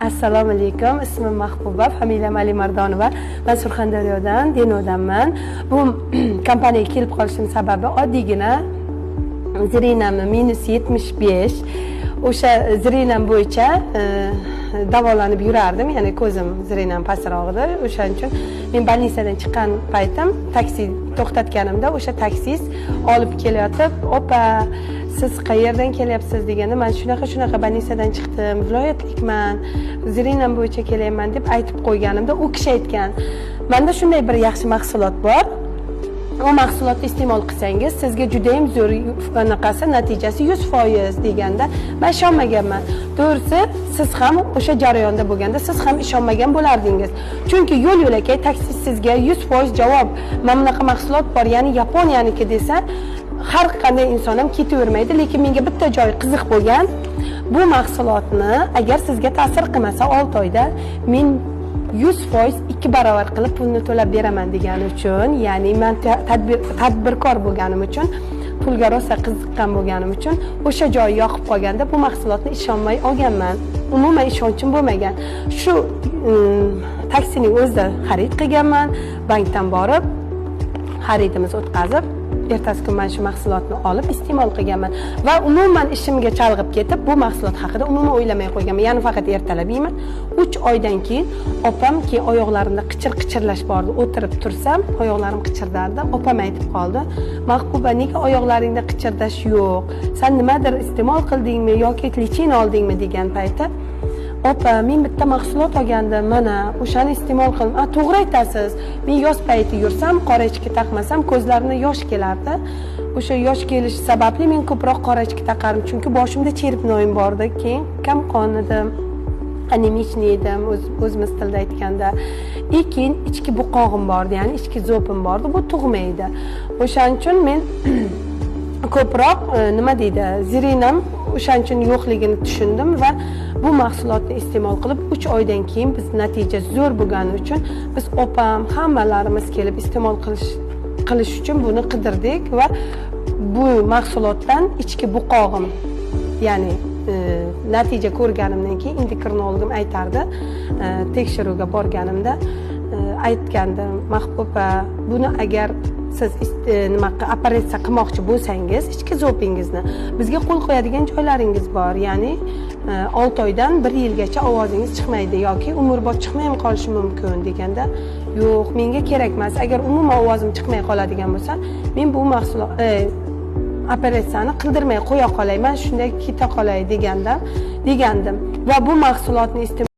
Assalomu alaykum. Ismim Mahbuba, familiyam Alimardonova. Men Surxondaryodan, Denovdanman. Bu kompaniyaga kelib qolishim sababi oddiygina zrinamni -75. O'sha zrinam bo'yicha davolanib yurardim, ya'ni ko'zim zrinam pastroq edi. O'shaning uchun men больницаdan chiqqan paytim taksi to'xtatganimda o'sha taksist olib kelayotib, "Opa, siz qayerdan kelyapsiz?" deganda, "Men shunaqa больницаdan chiqdim, viloyatlikman, zrinam bo'yicha kelyapman" deb aytib qo'yganimda, u kishi aytgan, "Menda shunday bir yaxshi mahsulot bor. O mahsulotni iste'mol qilsangiz, sizga juda ham zo'r anaqasi natijasi 100% deganda, men ishonmaganman. To'g'risi, siz ham o'sha jarayonda bo'lganda siz ham ishonmagan bo'lardingiz. Chunki yo'l-yo'lakay taksist sizga 100% javob, "Mana bunaqa mahsulot bor, ya'ni Yaponiyaniki" desa, har qanday inson ham ketavermaydi, lekin menga bitta joyi qiziq bo'lgan. Bu mahsulotni agar sizga ta'sir qilmasa 6 oyda men 100% 2 barobar qilib pulni to'lab beraman degani uchun, ya'ni men tadbirkor bo'lganim uchun, pulga rosa qiziqqan bo'lganim uchun o'sha joy yoqib qolganda bu mahsulotni ishonmay olganman. Umuman ishonchim bo'lmagan. Shu taksining o'zida xarid qilganman, bankdan borib xaridimiz o'tkazib, ertasi kun men shu mahsulotni olib iste'mol qilganman va umuman ishimga chalg'ib ketib, bu mahsulot haqida umuman o'ylamay qo'yganman. Ya'ni faqat ertalab yeyman. 3 oydan keyin opamki oyoqlarimda qichir-qichirlash bordi. O'tirib tursam, oyoqlarim qichirdardi. Opam aytib qoldi, "Mahbuba, nega oyoqlaringda qichirdash yo'q? Sen nimadir iste'mol qildingmi yoki lichin oldingmi?" degan payti, "Opa, men bitta mahsulot olgandim, mana o'shani iste'mol qildim." To'g'ri aytasiz. Men yoz payti yursam, qora echki taqmasam, ko'zlarimdan yosh kelardi. O'sha yosh kelish sababli men ko'proq qora echki taqardim, chunki boshimda cherpnoyim bordi, keyin kamqon edim, anemichniy edim, o'zimiz tilda aytganda. Keyin ichki buqog'im bordi, ya'ni ichki zo'pim bordi, bu tug'maydi. O'shaning uchun men ko'proq nima deydi, zrinam o'shaning uchun yo'qligini tushundim va bu mahsulotni iste'mol qilib 3 oydan keyin biz natija zo'r bo'lgani uchun biz opam hammalarimiz kelib iste'mol qilish uchun buni qidirdik va bu mahsulotdan ichki buqog'im, ya'ni natija ko'rganimdan keyin endokrinologim aytardi, tekshiruvga borganimda aytgandim, "Mahbuba, buni agar siz operatsiya qilmoqchi bo'lsangiz, ichki zo'pingizni bizga qo'l qo'yadigan joylaringiz bor, ya'ni 6 oydan 1 yilgacha ovozingiz chiqmaydi yoki umrbod chiqmay ham qolishi mumkin" deganda, "Yo'q, menga kerak emas. Agar umuman ovozim chiqmay qoladigan bo'lsa, men bu mahsulot operatsiyani qildirmay qo'ya qolay, men shunday keta qolay" degandim va bu mahsulotni